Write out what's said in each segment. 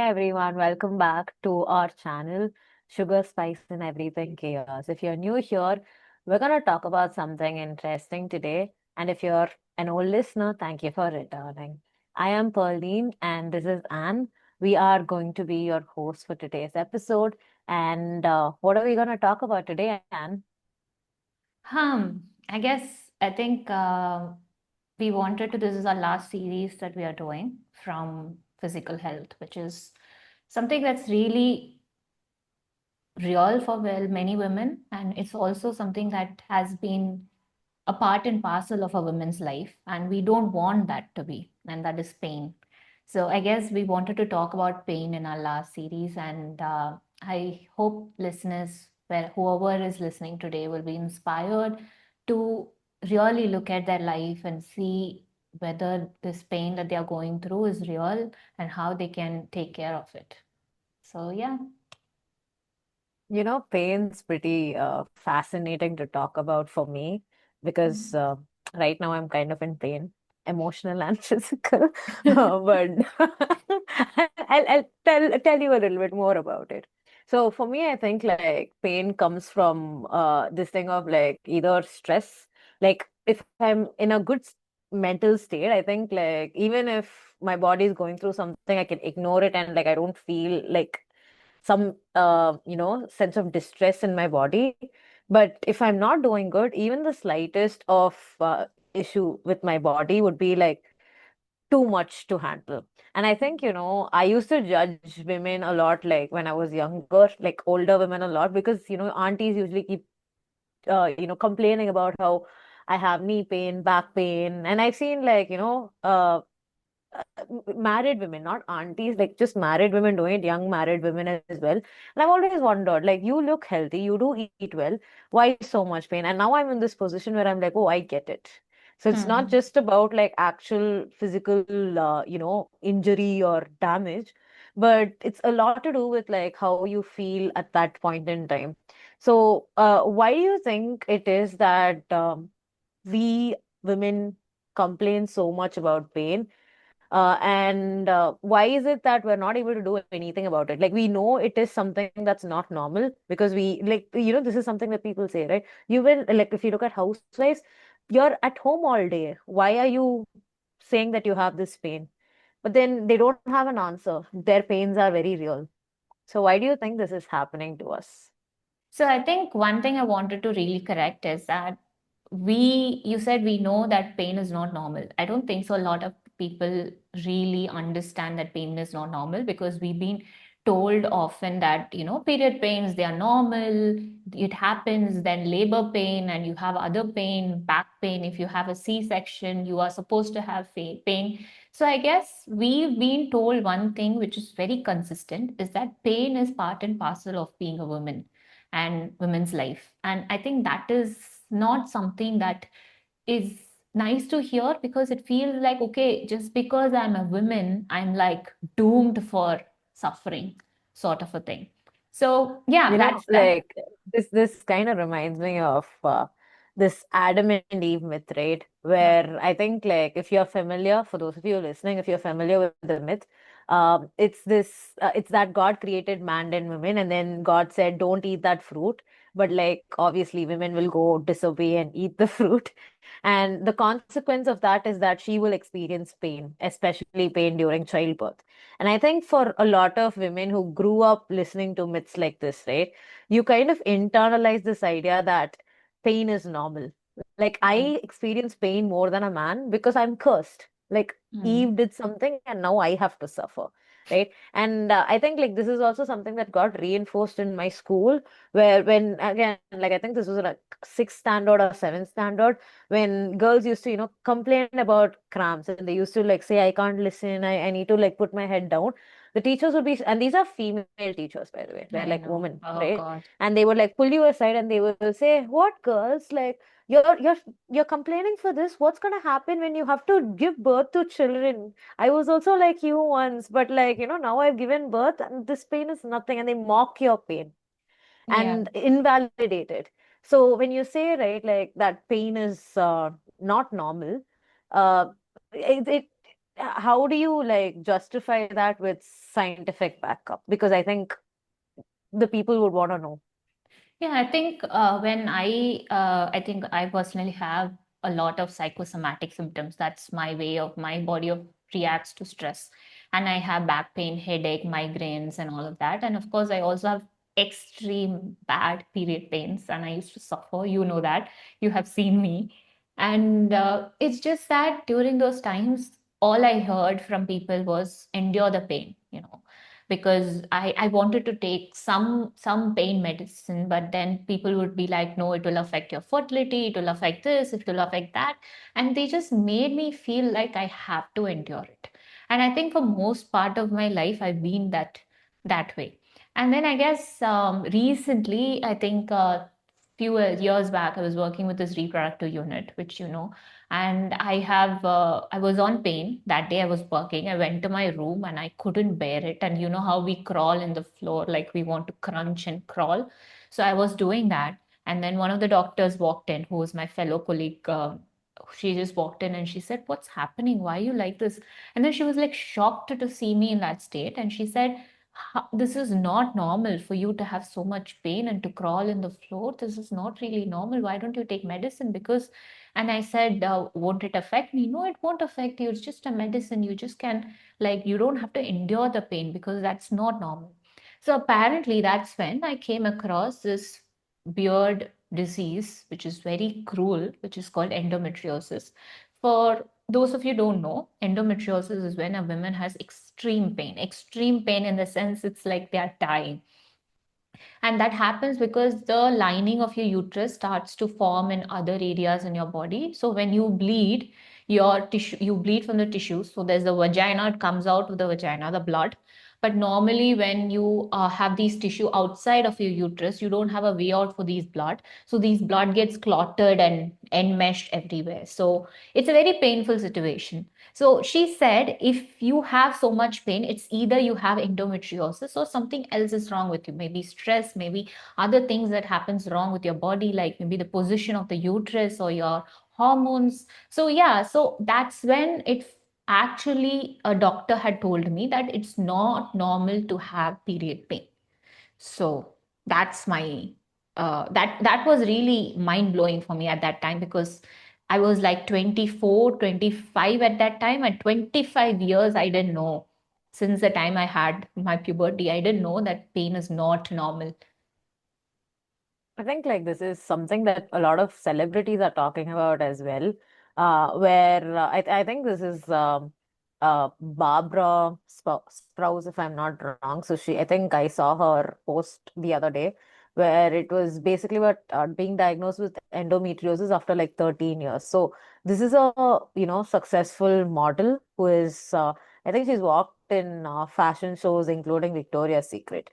everyone, welcome back to our channel, Sugar, Spice, and Everything Chaos. If you're new here, we're going to talk about something interesting today. And if you're an old listener, thank you for returning. I am Pearline, and this is Anne. We are going to be your host for today's episode. And what are we going to talk about today, Anne? I guess I think we wanted to. This is our last series that we are doing from physical health, which is something that's really real for many women, and it's also something that has been a part and parcel of a woman's life, and we don't want that to be, and that is pain. So I guess we wanted to talk about pain in our last series, and I hope listeners, where whoever is listening today, will be inspired to really look at their life and see whether this pain that they are going through is real and how they can take care of it. So yeah. Pain's pretty fascinating to talk about for me because right now I'm kind of in pain, emotional and physical. But I'll tell you a little bit more about it. So for me, I think like pain comes from this thing of like either stress, like if I'm in a good mental state, I think like even if my body is going through something, I can ignore it and like I don't feel like some sense of distress in my body. But if I'm not doing good, even the slightest of issue with my body would be like too much to handle. And I think, I used to judge women a lot, like when I was younger, like older women a lot, because aunties usually keep complaining about how I have knee pain, back pain. And I've seen like married women, not aunties, like just married women doing it, young married women as well. And I've always wondered, like, you look healthy, you do eat well, why so much pain? And now I'm in this position where I'm like, oh, I get it. So it's not Hmm. just about like actual physical, injury or damage, but it's a lot to do with like how you feel at that point in time. So, why do you think it is that we women complain so much about pain? And why is it that we're not able to do anything about it? Like we know it is something that's not normal because we like this is something that people say, right? You will like if you look at housewives, you're at home all day. Why are you saying that you have this pain? But then they don't have an answer. Their pains are very real. So why do you think this is happening to us? So I think one thing I wanted to really correct is that you said we know that pain is not normal. I don't think so. A lot of people really understand that pain is not normal because we've been told often that, period pains, they are normal. It happens, then labor pain, and you have other pain, back pain. If you have a C-section, you are supposed to have pain. So I guess we've been told one thing which is very consistent is that pain is part and parcel of being a woman and women's life. And I think that is not something that is nice to hear because it feels like, okay, just because I'm a woman, I'm like doomed for suffering, sort of a thing. So yeah, that's that. Like this kind of reminds me of this Adam and Eve myth, right? Where I think like if you're familiar, for those of you listening, if you're familiar with the myth, it's that God created man and women, and then God said, "Don't eat that fruit." But like obviously, women will go disobey and eat the fruit, and the consequence of that is that she will experience pain, especially pain during childbirth. And I think for a lot of women who grew up listening to myths like this, right, you kind of internalize this idea that pain is normal. Like Mm, I experience pain more than a man because I'm cursed. Like mm, Eve did something and now I have to suffer. Right. And I think like this is also something that got reinforced in my school, where when again, like I think this was like sixth standard or seventh standard, when girls used to, complain about cramps and they used to like say, I can't listen, I need to like put my head down. The teachers would be, and these are female teachers, by the way, they're I like know. women, Oh right? God. And they would like pull you aside and they will say, what girls, like you're complaining for this? What's gonna happen when you have to give birth to children? I was also like you once, but like, now I've given birth and this pain is nothing, and they mock your pain Yeah. and invalidate it. So when you say, right, like that pain is not normal, uh, it how do you like justify that with scientific backup? Because I think the people would want to know. Yeah, I think I think I personally have a lot of psychosomatic symptoms. That's my way of my body of reacts to stress, and I have back pain, headache, migraines, and all of that. And of course, I also have extreme bad period pains, and I used to suffer. You know that you have seen me, and it's just that during those times, all I heard from people was endure the pain. Because I wanted to take some pain medicine, but then people would be like, no, it will affect your fertility, it will affect this, it will affect that. And they just made me feel like I have to endure it. And I think for most part of my life, I've been that way. And then I guess recently, I think few years back, I was working with this reproductive unit, which and I was on pain that day. I was working, I went to my room and I couldn't bear it. And you know how we crawl in the floor, like we want to crunch and crawl. So I was doing that, and then one of the doctors walked in, who was my fellow colleague. She just walked in and she said, what's happening, why are you like this? And then she was like shocked to see me in that state, and she said, this is not normal for you to have so much pain and to crawl in the floor. This is not really normal. Why don't you take medicine? Because And I said, won't it affect me? No, it won't affect you. It's just a medicine. You just can, like, you don't have to endure the pain because that's not normal. So apparently, that's when I came across this weird disease, which is very cruel, which is called endometriosis. For those of you who don't know, endometriosis is when a woman has extreme pain in the sense it's like they are dying. And that happens because the lining of your uterus starts to form in other areas in your body. So when you bleed, your tissue, you bleed from the tissues. So there's the vagina, it comes out of the vagina, the blood. But normally, when you have these tissue outside of your uterus, you don't have a way out for these blood. So these blood gets clotted and enmeshed everywhere. So it's a very painful situation. So she said, if you have so much pain, it's either you have endometriosis or something else is wrong with you. Maybe stress, maybe other things that happens wrong with your body, like maybe the position of the uterus or your hormones. So yeah, so that's when it actually a doctor had told me that it's not normal to have period pain. So that's my that was really mind blowing for me at that time, because I was like 24, 25 at that time. At 25 years, I didn't know. Since the time I had my puberty, I didn't know that pain is not normal. I think like this is something that a lot of celebrities are talking about as well. Where I think this is Barbara Sprouse, if I'm not wrong. So I think I saw her post the other day, where it was basically about being diagnosed with endometriosis after like 13 years. So this is a successful model who is I think she's walked in fashion shows, including Victoria's Secret.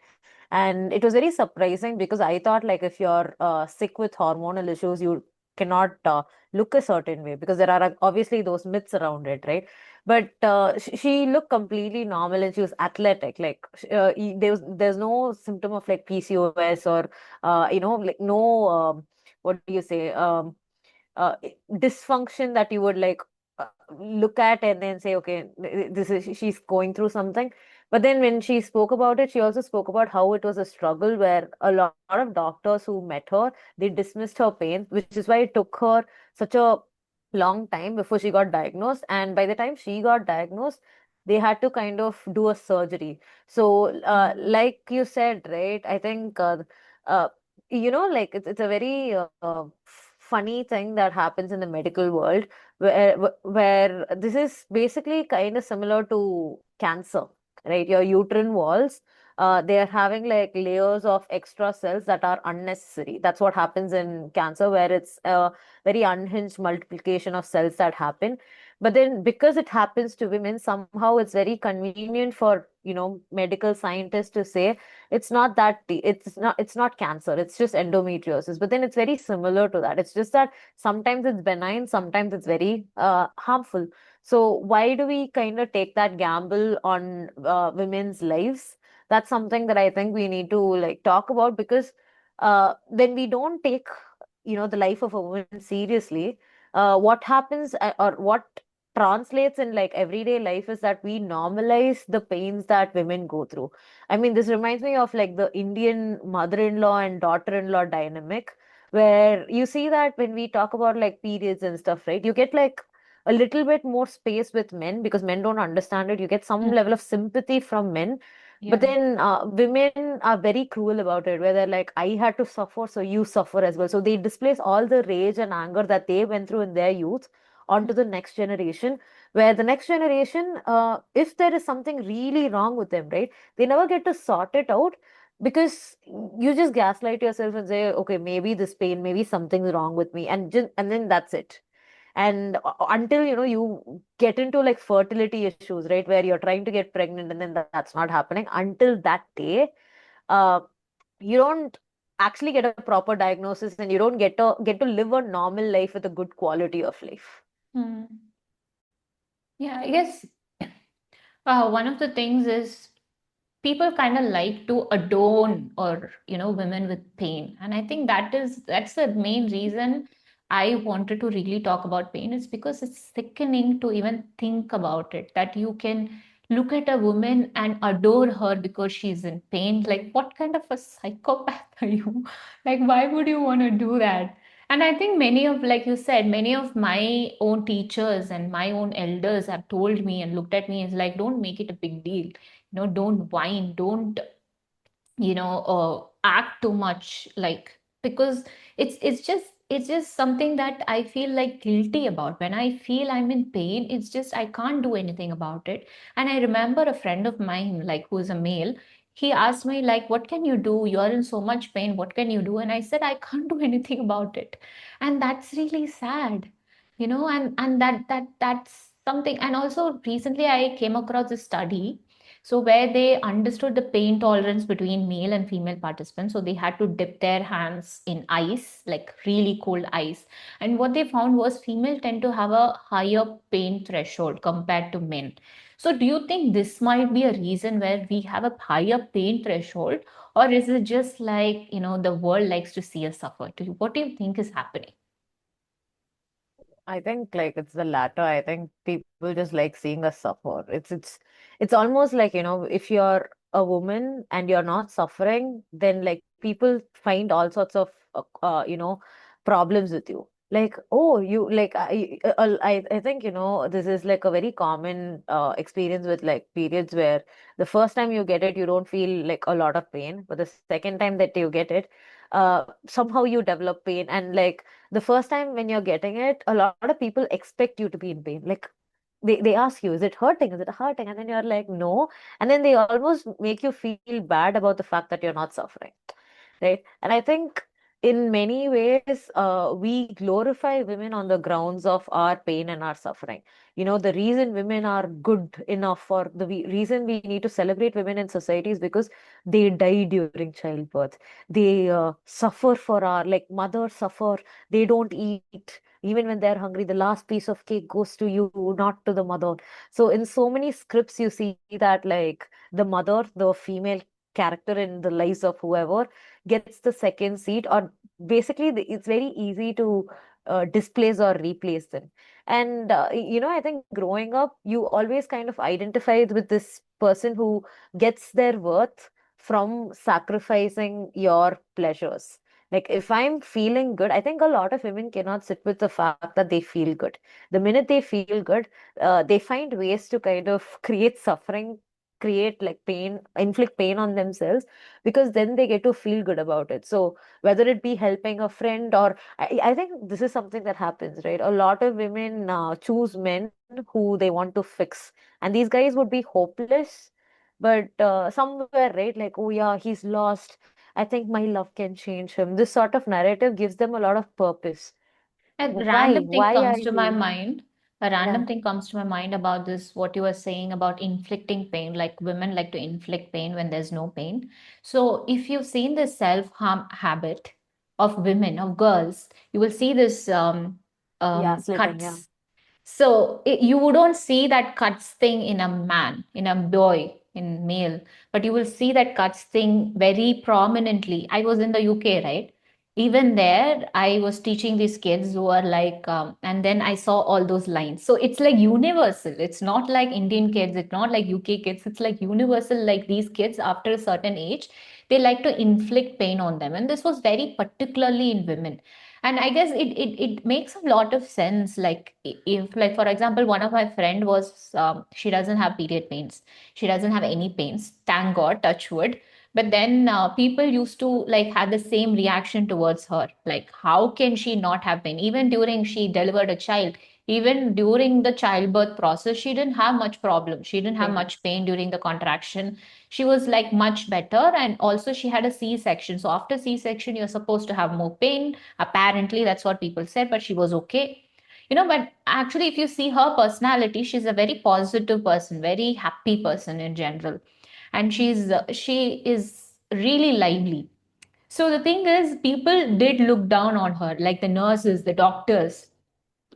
And it was very surprising because I thought like if you're sick with hormonal issues, you cannot look a certain way because there are obviously those myths around it, right? But she looked completely normal and she was athletic. Like there's no symptom of like PCOS or like no what do you say dysfunction that you would like look at and then say, okay, this is she's going through something. But then when she spoke about it, she also spoke about how it was a struggle where a lot of doctors who met her, they dismissed her pain, which is why it took her such a long time before she got diagnosed. And by the time she got diagnosed, they had to kind of do a surgery. So, like you said, right? I think uh, like it's a very funny thing that happens in the medical world where this is basically kind of similar to cancer, right? Your uterine walls, they are having like layers of extra cells that are unnecessary. That's what happens in cancer, where it's a very unhinged multiplication of cells that happen. But then because it happens to women, somehow it's very convenient for medical scientists to say it's not cancer, it's just endometriosis. But then it's very similar to that. It's just that sometimes it's benign, sometimes it's very harmful. So why do we kind of take that gamble on women's lives? That's something that I think we need to like talk about, because when we don't take the life of a woman seriously, what happens or what translates in like everyday life is that we normalize the pains that women go through. I mean, this reminds me of like the Indian mother-in-law and daughter-in-law dynamic, where you see that when we talk about like periods and stuff, right? You get like a little bit more space with men because men don't understand it. You get some Mm. level of sympathy from men. But Yeah. then women are very cruel about it, where they're like, I had to suffer, so you suffer as well. So they displace all the rage and anger that they went through in their youth onto the next generation, where the next generation, if there is something really wrong with them, right, they never get to sort it out because you just gaslight yourself and say, okay, maybe this pain, maybe something's wrong with me, and then that's it. And until you get into like fertility issues, right, where you're trying to get pregnant and then that's not happening, until that day, uh, you don't actually get a proper diagnosis and you don't get to live a normal life with a good quality of life. Mm. Yeah, I guess one of the things is people kind of like to adorn or women with pain, and I think that's the main reason I wanted to really talk about pain. Is because it's sickening to even think about it, that you can look at a woman and adore her because she's in pain. Like, what kind of a psychopath are you? Like, why would you want to do that? And I think many of, like you said, many of my own teachers and my own elders have told me and looked at me as like, don't make it a big deal, don't whine, don't act too much, like, because it's just something that I feel like guilty about. When I feel I'm in pain, it's just I can't do anything about it. And I remember a friend of mine, like, who is a male. He asked me, like, what can you do? You're in so much pain, what can you do? And I said, I can't do anything about it. And that's really sad, and that's something. And also recently I came across a study, so where they understood the pain tolerance between male and female participants. So they had to dip their hands in ice, like really cold ice. And what they found was female tend to have a higher pain threshold compared to men. So do you think this might be a reason where we have a higher pain threshold? Or is it just like, the world likes to see us suffer? What do you think is happening? I think like it's the latter. I think people just like seeing us suffer. It's almost like, if you're a woman and you're not suffering, then like people find all sorts of problems with you. Like, oh, you like I think, this is like a very common experience with like periods where the first time you get it, you don't feel like a lot of pain, but the second time that you get it, somehow you develop pain. And like the first time when you're getting it, a lot of people expect you to be in pain. Like they ask you, is it hurting? Is it hurting? And then you're like, no. And then they almost make you feel bad about the fact that you're not suffering. Right? And I think in many ways, we glorify women on the grounds of our pain and our suffering. The reason women are good enough, or the reason we need to celebrate women in society is because they die during childbirth. They suffer for our, like mothers suffer. They don't eat. Even when they're hungry, the last piece of cake goes to you, not to the mother. So in so many scripts, you see that like the mother, the female character in the lives of whoever, gets the second seat, or basically it's very easy to displace or replace them. And I think growing up, you always kind of identify with this person who gets their worth from sacrificing your pleasures. Like if I'm feeling good, I think a lot of women cannot sit with the fact that they feel good. The minute they feel good, they find ways to kind of create suffering, create like pain, inflict pain on themselves, because then they get to feel good about it. So whether it be helping a friend, or I think this is something that happens, right? A lot of women choose men who they want to fix, and these guys would be hopeless, but somewhere, right, like, oh yeah, he's lost, I think my love can change him. This sort of narrative gives them a lot of purpose. A why random thing why are comes to my you mind. A yeah random thing comes to my mind about this, what you were saying about inflicting pain. Like, women like to inflict pain when there's no pain. So, if you've seen the self-harm habit of women, of girls, you will see this yeah slitting, yeah. cuts. So, you don't see that cuts thing in a man, in a boy, in male, but you will see that cuts thing very prominently. I was in the UK, right? even there, I was teaching these kids who are like, and then I saw all those lines. So it's like universal. It's not like Indian kids, it's not like UK kids, it's like universal. Like these kids, after a certain age, they like to inflict pain on them. And this was very particularly in women. And I guess it makes a lot of sense. Like, if, like, for example, one of my friend was, she doesn't have period pains. She doesn't have any pains. Thank God, touch wood. But then people used to like have the same reaction towards her. Like, how can she not have pain? Even during she delivered a child, even during the childbirth process, she didn't have much problem. She didn't have Pain. much pain during the contraction. She was like much better. And also she had a C-section. So after C-section, you're supposed to have more pain. Apparently, that's what people said, but she was okay. But actually, if you see her personality, she's a very positive person, very happy person in general, and she is really lively. So the thing is, people did look down on her, like the nurses, the doctors,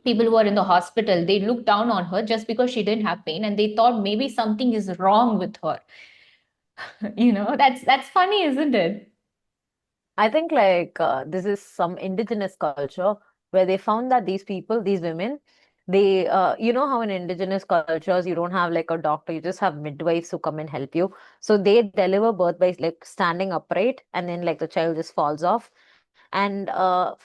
people who were in the hospital. They looked down on her just because she didn't have pain, and they thought maybe something is wrong with her. That's funny, isn't it? I think like this is some indigenous culture where they found that these people, these women, they, you know how in indigenous cultures you don't have like a doctor, you just have midwives who come and help you. So they deliver birth by like standing upright, and then like the child just falls off. And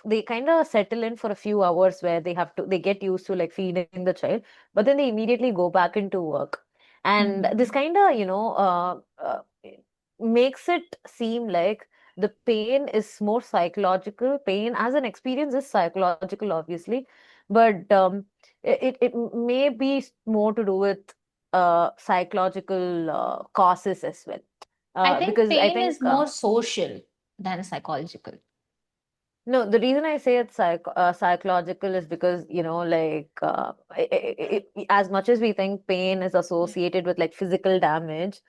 they kind of settle in for a few hours where they get used to like feeding the child, but then they immediately go back into work. And this Mhm. kind of makes it seem like the pain is more psychological. Pain as an experience is psychological, obviously, but it may be more to do with psychological causes as well. I think Because I pain think is more social than psychological. no, the reason I say it's psychological is because, like, as much as we think pain is associated with like physical damage,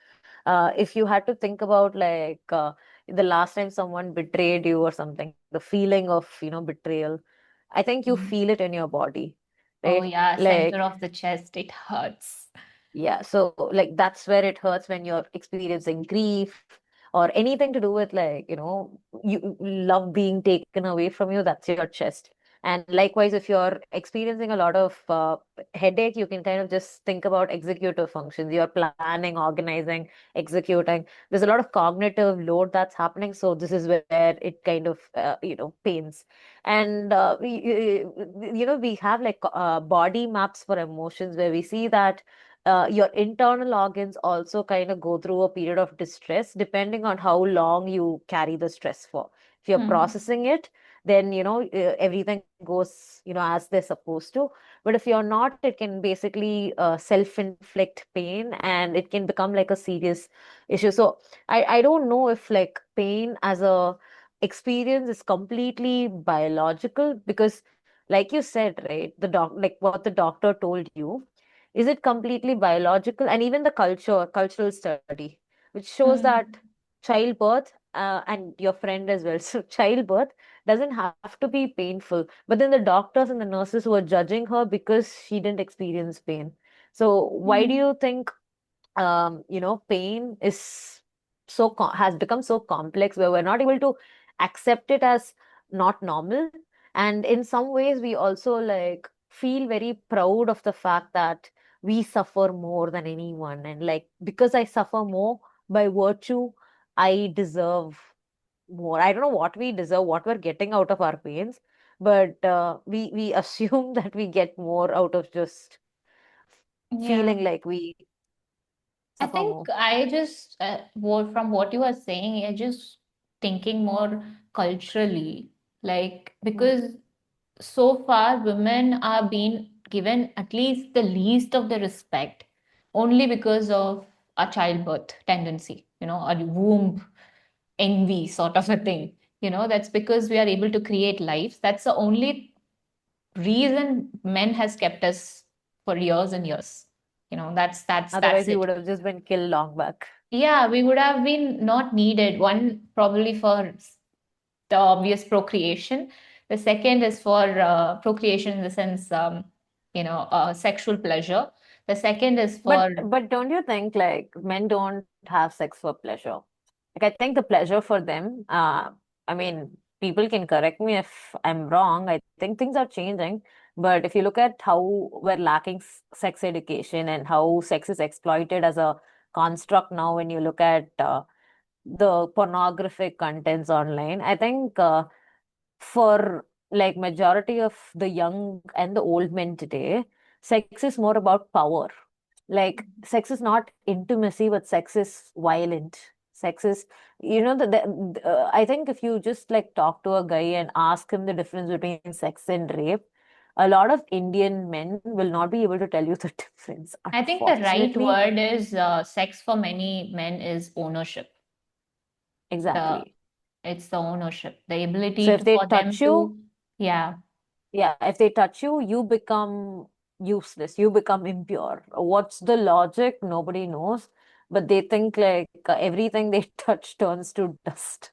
if you had to think about like the last time someone betrayed you or something, the feeling of, betrayal, I think you Mhm. feel it in your body, Oh right? yeah, center Like, of the chest, it hurts. yeah, so like that's where it hurts when you're experiencing grief or anything to do with like, you love being taken away from you, that's your chest. And likewise, if you're experiencing a lot of headache, you can kind of just think about executive functions. You're planning, organizing, executing. There's a lot of cognitive load that's happening. So this is where it kind of, pains. And we have like body maps for emotions where we see that your internal organs also kind of go through a period of distress depending on how long you carry the stress for. If you're Mhm. processing it, then everything goes as they're supposed to. But if you're not, it can basically self-inflict pain, and it can become like a serious issue. So I don't know if like pain as a experience is completely biological, because like you said, right, the doc like what the doctor told you, is it completely biological? And even the cultural study, which shows that Mhm. childbirth, and your friend as well, so childbirth doesn't have to be painful. But then the doctors and the nurses who are judging her because she didn't experience pain. So why do Mhm. you think pain is has become so complex where we're not able to accept it as not normal? And in some ways, we also like feel very proud of the fact that we suffer more than anyone. And like, because I suffer more by virtue, I deserve more. I don't know what we deserve, what we're getting out of our pains, but we assume that we get more out of just Yeah. feeling like we I suffer think more. I just, from what you are saying, I just thinking more culturally, like, Mm. because so far women are being given at least the least of the respect only because of a childbirth tendency, a womb envy sort of a thing. That's because we are able to create lives. That's the only reason men has kept us for years and years. That's Otherwise, we it. would have just been killed long back. Yeah, we would have been not needed. One, probably for the obvious procreation. The second is for procreation in the sense, sexual pleasure. The second is But for, but don't you think like men don't have sex for pleasure? Like I think the pleasure for them, I mean, people can correct me if I'm wrong. I think things are changing. But if you look at how we're lacking sex education and how sex is exploited as a construct now, when you look at the pornographic contents online, I think for like majority of the young and the old men today, sex is more about power. Like sex is not intimacy, but sex is violent. Sex is, I think if you just like talk to a guy and ask him the difference between sex and rape, a lot of Indian men will not be able to tell you the difference, I think the right unfortunately. word is sex for many men is ownership. The Exactly. it's the ownership, the So ability if to, they for them touch you, to, yeah. yeah, if they touch you, you become useless. You become impure. What's the logic? Nobody knows. But they think like everything they touch turns to dust.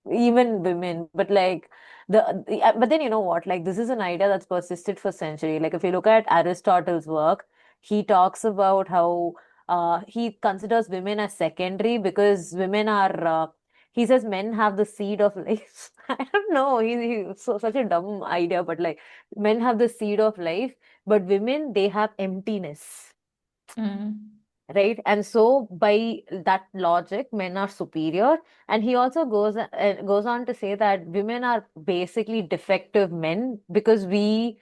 Even women. But like but then you know what? Like this is an idea that's persisted for centuries. Like if you look at Aristotle's work, he talks about how he considers women as secondary because women are he says men have the seed of life. I don't know. He's such a dumb idea, but like men have the seed of life, but women they have emptiness, Mm. right? And so by that logic, men are superior. And he also goes on to say that women are basically defective men because we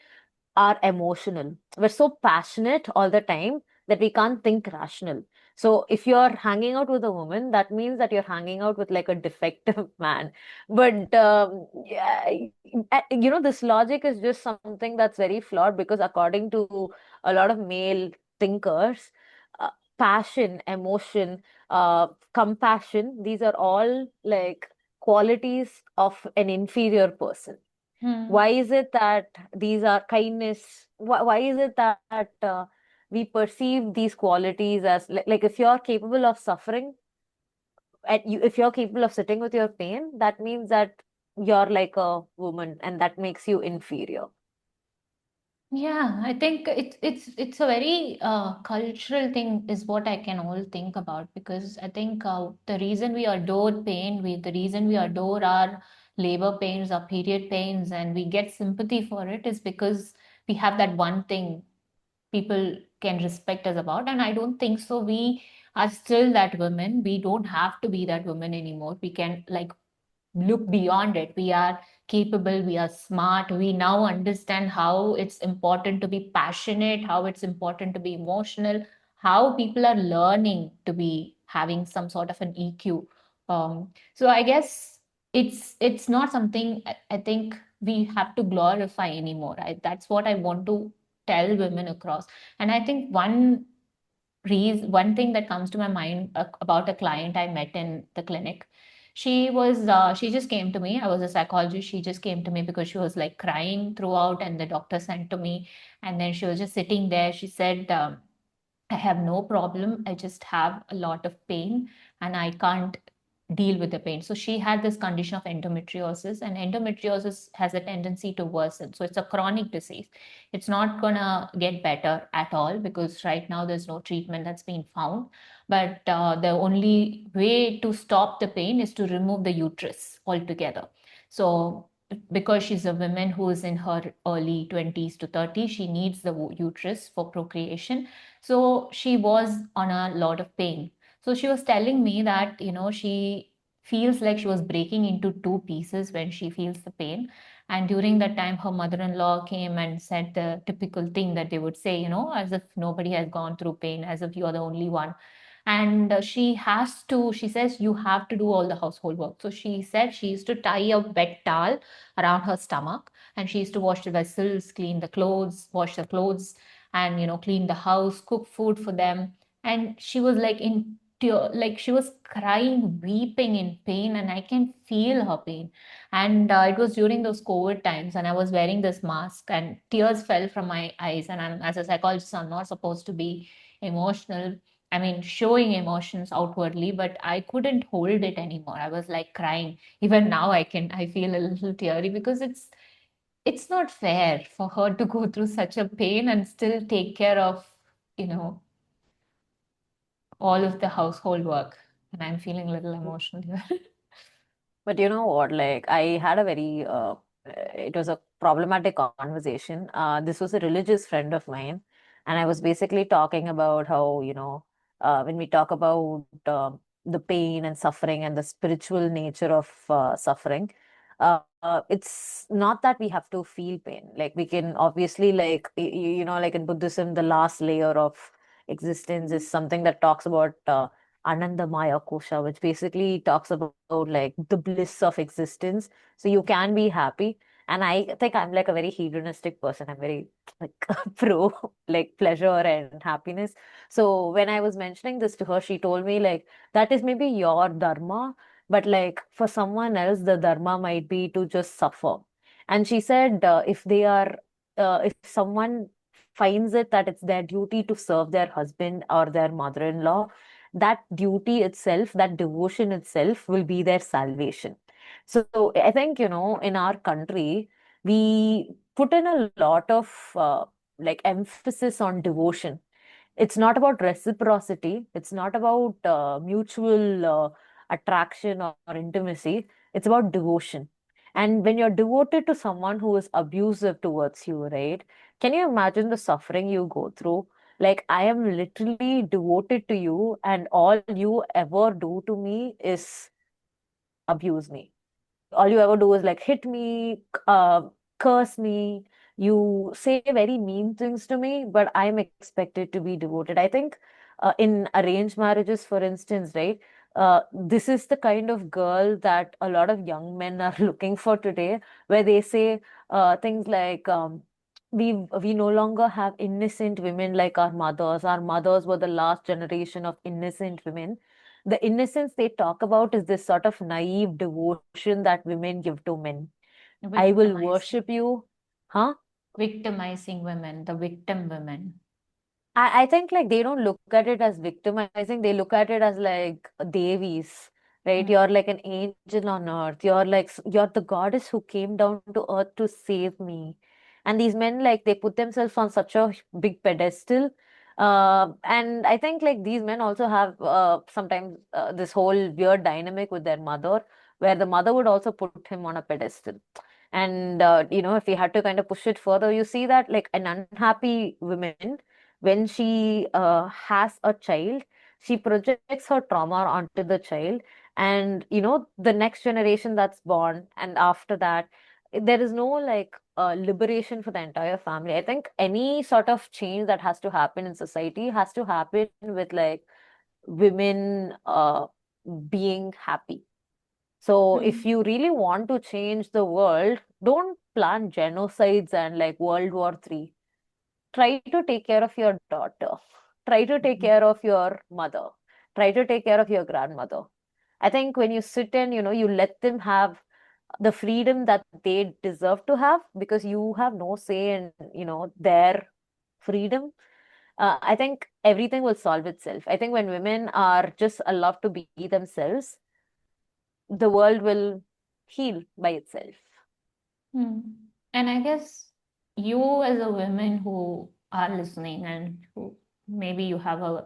are emotional. We're so passionate all the time that we can't think rational. So if you're hanging out with a woman, that means that you're hanging out with like a defective man. But yeah, this logic is just something that's very flawed because according to a lot of male thinkers, uh, passion, emotion, compassion, these are all like qualities of an inferior person. Hmm. Why is it that these are kindness? Why is it that we perceive these qualities as like if you're capable of suffering and if you're capable of sitting with your pain, that means that you're like a woman and that makes you inferior. Yeah, I think it's a very cultural thing is what I can all think about, because I think the reason we adore pain, the reason we adore our labor pains, our period pains, and we get sympathy for it is because we have that one thing people can respect us about. And I don't think so. We are still that woman. We don't have to be that woman anymore. We can like look beyond it. We are capable, we are smart, we now understand how it's important to be passionate, how it's important to be emotional, how people are learning to be having some sort of an EQ. So I guess it's not something I think we have to glorify anymore. That's what I want to tell women across. And I think one thing that comes to my mind about a client I met in the clinic. She just came to me. I was a psychologist. She just came to me because she was like crying throughout, and the doctor sent to me. And then she was just sitting there. She said, I have no problem. I just have a lot of pain and I can't deal with the pain. So she had this condition of endometriosis, and endometriosis has a tendency to worsen. So it's a chronic disease. It's not going to get better at all because right now there's no treatment that's been found. But the only way to stop the pain is to remove the uterus altogether. So because she's a woman who is in her early 20s to 30s, she needs the uterus for procreation. So she was on a lot of pain. So she was telling me that, she feels like she was breaking into two pieces when she feels the pain. And during that time, her mother-in-law came and said the typical thing that they would say, as if nobody has gone through pain, as if you're the only one. And she says, you have to do all the household work. So she said she used to tie a wet towel around her stomach, and she used to wash the vessels, clean the clothes, wash the clothes, and clean the house, cook food for them. And she was like like she was crying, weeping in pain, and I can feel her pain. And it was during those COVID times, and I was wearing this mask, and tears fell from my eyes. And I'm, as a psychologist, I'm not supposed to be emotional. I mean, showing emotions outwardly, but I couldn't hold it anymore. I was like crying. Even now, I feel a little teary because it's not fair for her to go through such a pain and still take care of, you know, all of the household work. And I'm feeling a little emotional here. But you know what? Like, I had a it was a problematic conversation. This was a religious friend of mine, and I was basically talking about how, when we talk about the pain and suffering and the spiritual nature of suffering, it's not that we have to feel pain. Like, we can obviously, like, like in Buddhism, the last layer of existence is something that talks about Anandamaya Kosha, which basically talks about like the bliss of existence. So you can be happy. And I think I'm like a very hedonistic person. I'm very like pro like pleasure and happiness. So when I was mentioning this to her, she told me like that is maybe your dharma, but like for someone else, the dharma might be to just suffer. And she said if someone finds it that it's their duty to serve their husband or their mother-in-law, that duty itself, that devotion itself will be their salvation. So I think, in our country, we put in a lot of like emphasis on devotion. It's not about reciprocity. It's not about mutual attraction or intimacy. It's about devotion. And when you're devoted to someone who is abusive towards you, right? Can you imagine the suffering you go through? Like, I am literally devoted to you, and all you ever do to me is abuse me. All you ever do is like hit me, curse me. You say very mean things to me, but I'm expected to be devoted. I think in arranged marriages, for instance, right? This is the kind of girl that a lot of young men are looking for today, where they say things like, we no longer have innocent women like our mothers. Our mothers were the last generation of innocent women. The innocence they talk about is this sort of naive devotion that women give to men. I will Victimizing, worship you. Huh? victimizing women, the victim women. I think like they don't look at it as victimizing, they look at it as like devis, right? Mm. You're like an angel on earth. You're the goddess who came down to earth to save me. And these men, like, they put themselves on such a big pedestal. And I think like these men also have sometimes this whole weird dynamic with their mother, where the mother would also put him on a pedestal. And if we had to kind of push it further, you see that like an unhappy woman, when she has a child, she projects her trauma onto the child. And the next generation that's born, and after that, there is no like liberation for the entire family. I think any sort of change that has to happen in society has to happen with like women being happy. So if Mm. you really want to change the world, don't plan genocides and like World War III. Try to take care of your daughter. Try to take care of your mother. Try to take care of your grandmother. I think when you sit and you let them have the freedom that they deserve to have, because you have no say in their freedom. I think everything will solve itself. I think when women are just allowed to be themselves, the world will heal by itself. Hmm. And I guess you, as a woman who are listening, and who maybe you have a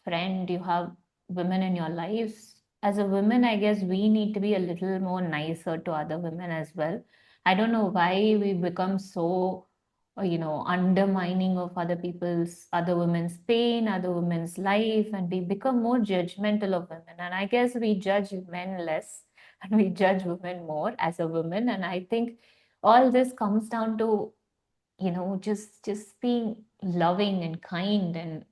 friend, you have women in your lives. As a woman, I guess we need to be a little more nicer to other women as well. I don't know why we become so, undermining of other women's pain, other women's life, and we become more judgmental of women. And I guess we judge men less and we judge women more as a woman. And I think all this comes down to just being loving and kind, and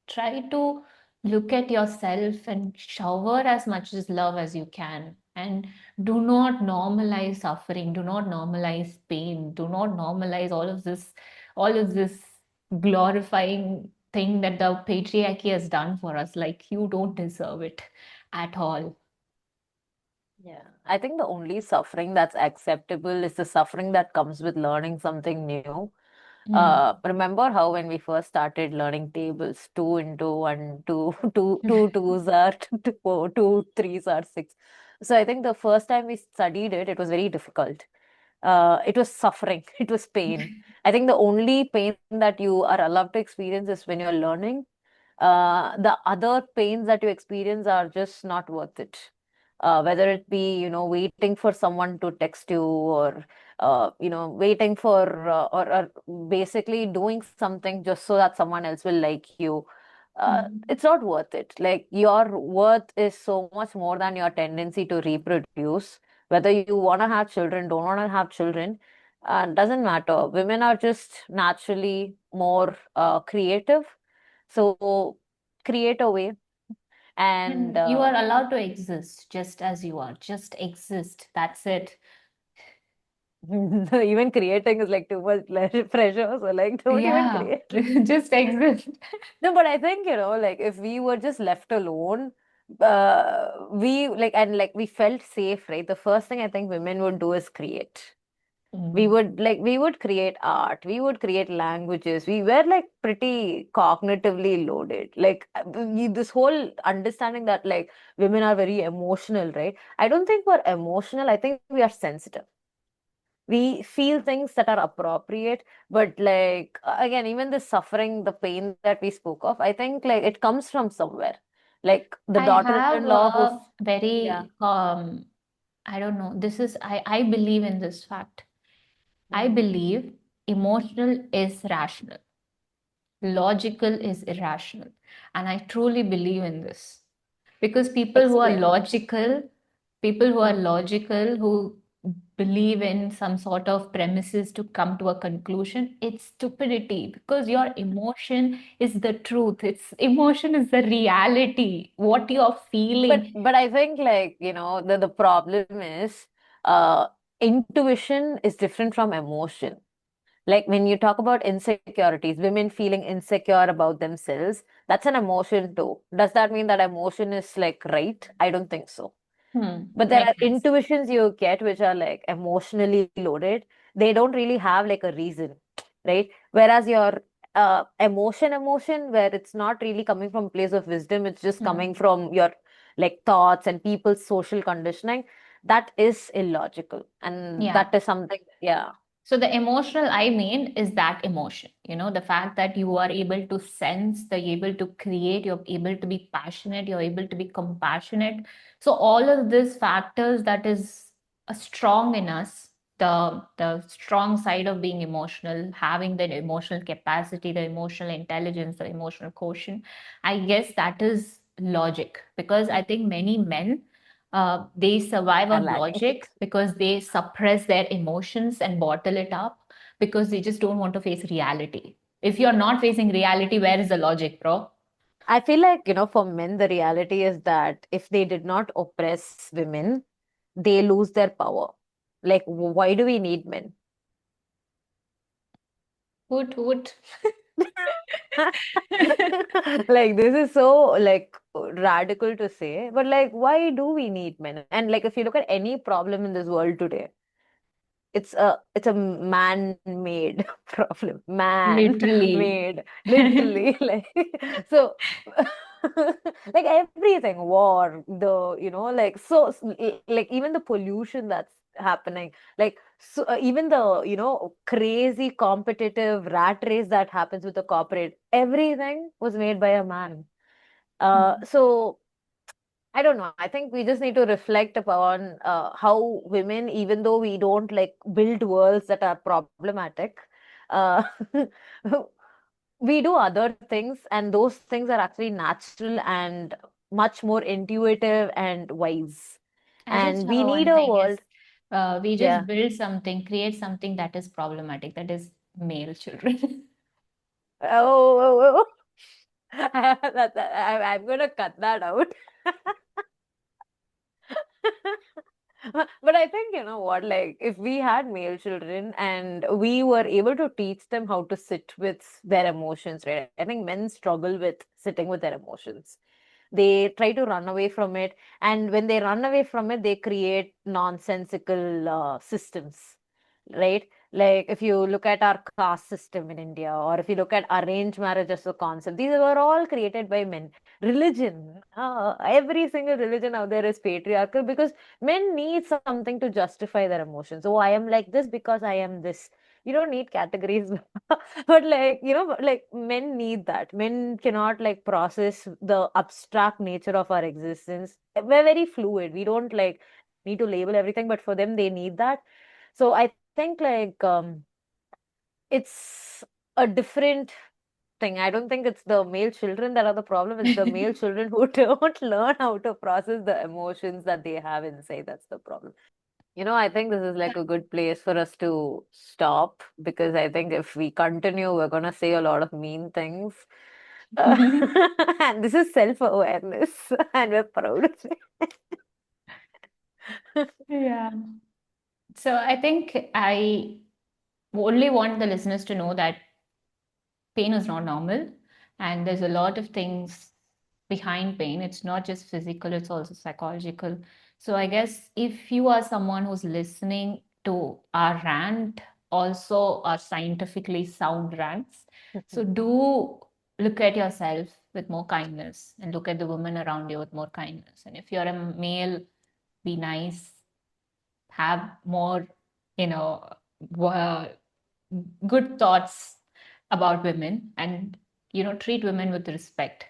try to look at yourself and shower as much as love as you can, and do not normalize suffering, do not normalize pain, do not normalize all of this glorifying thing that the patriarchy has done for us. Like, you don't deserve it at all. Yeah, I think the only suffering that's acceptable is the suffering that comes with learning something new. Mm. Remember how when we first started learning tables, two into one, two, two twos are two, four, two threes are six. So I think the first time we studied it, it was very difficult. It was suffering, it was pain. I think the only pain that you are allowed to experience is when you're learning. The other pains that you experience are just not worth it. whether it be, waiting for someone to text you, or waiting for, or basically doing something just so that someone else will like you. Hmm. It's not worth it. Like, your worth is so much more than your tendency to reproduce. Whether you want to have children, don't want to have children, doesn't matter. Women are just naturally more creative. So create a way. And And you are allowed to exist just as you are. Just exist. That's it. even creating is like too much pressure. So, like, don't even Yeah, create. just exist. No, but I think, like, if we were just left alone, we like, and like, we felt safe, right? The first thing I think women would do is create. Mm. We would create art, we would create languages. We were like pretty cognitively loaded. Like, this whole understanding that like women are very emotional, right? I don't think we're emotional. I think we are sensitive. We feel things that are appropriate, but like, again, even the suffering, the pain that we spoke of, I think like it comes from somewhere. Like the I have daughter-in-law who's, a yeah. very I don't know. This is I believe in this fact. I Mhm. believe emotional is rational, logical is irrational. And I truly believe in this. Because Explain. people who are Mhm. logical, who believe in some sort of premises to come to a conclusion, it's stupidity because your emotion is the truth. It's emotion is the reality, what you're But feeling. but I think like, the problem is uh intuition is different from emotion. Like, when you talk about insecurities, women feeling insecure about themselves, that's an emotion too. Does that mean that emotion is like right? I don't think so. But there are Makes sense. intuitions you get which are like emotionally loaded. They don't really have like a reason, right? Whereas your emotion, where it's not really coming from a place of wisdom, it's just coming Hmm. from your like thoughts and people's social conditioning, that is illogical. And Yeah. that is something, yeah, So the emotional, I mean, is that emotion, the fact that you are able to sense, you're able to create, you're able to be passionate, you're able to be compassionate. So all of these factors that is strong in us, the strong side of being emotional, having the emotional capacity, the emotional intelligence, the emotional quotient, I guess that is logic. Because I think many men they survive are on lacking logic it. because they suppress their emotions and bottle it up because they just don't want to face reality. If you're not facing reality, where is the logic, bro? I feel like, for men, the reality is that if they did not oppress women, they lose their power. Like, why do we need men? Hoot, hoot. Like, this is so like radical to say, but like, why do we need men? And like, if you look at any problem in this world today, it's a man-made problem. Literally. Man-made, literally. Like, so like everything, war, like, so like even the pollution that's happening, like, so even the crazy competitive rat race that happens with the corporate, everything was made by a man. So I don't know. I think we just need to reflect upon how women, even though we don't like build worlds that are problematic, uh, we do other things, and those things are actually natural and much more intuitive and wise. I just And have we a need one a thing is world. we just Yeah. build something, create something that is problematic, that is male children. Oh, oh, oh. I'm gonna cut that out. But I think, you know what, like, if we had male children and we were able to teach them how to sit with their emotions, right? I think men struggle with sitting with their emotions. They try to run away from it. And when they run away from it, they create nonsensical systems. right? Like if you look at our caste system in India, or if you look at arranged marriage as a concept, these were all created by men. Religion, every single religion out there is patriarchal because men need something to justify their emotions. Oh, I am like this because I am this. You don't need categories, but like, like men need that. Men cannot like process the abstract nature of our existence. We're very fluid. We don't like need to label everything, but for them, they need that. So I think like it's a different thing. I don't think it's the male children that are the problem. It's the male children who don't learn how to process the emotions that they have inside. That's the problem. I think this is like a good place for us to stop because I think if we continue, we're gonna say a lot of mean things. Uh, and this is self-awareness, and we're proud of it. Yeah. So I think I only want the listeners to know that pain is not normal, and there's a lot of things behind pain. It's not just physical, it's also psychological. So I guess if you are someone who's listening to our rant, also our scientifically sound rants, so do look at yourself with more kindness and look at the women around you with more kindness. And if you're a male, be nice, have more, you know, uh, good thoughts about women, and treat women with respect.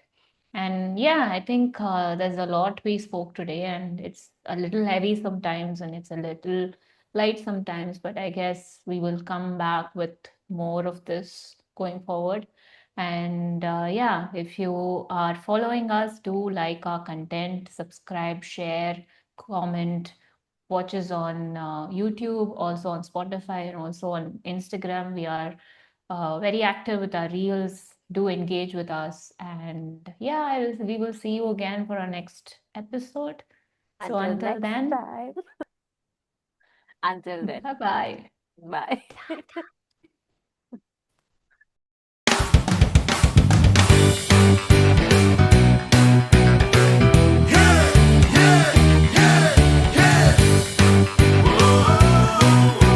And yeah, I think there's a lot we spoke today, and it's a little heavy sometimes and it's a little light sometimes, but I guess we will come back with more of this going forward. And yeah, if you are following us, do like our content, subscribe, share, comment, watch us on YouTube, also on Spotify, and also on Instagram. We are very active with our reels. Do engage with us. And yeah, we will see you again for our next episode. So Until until next then, time. Until then. bye bye. Bye.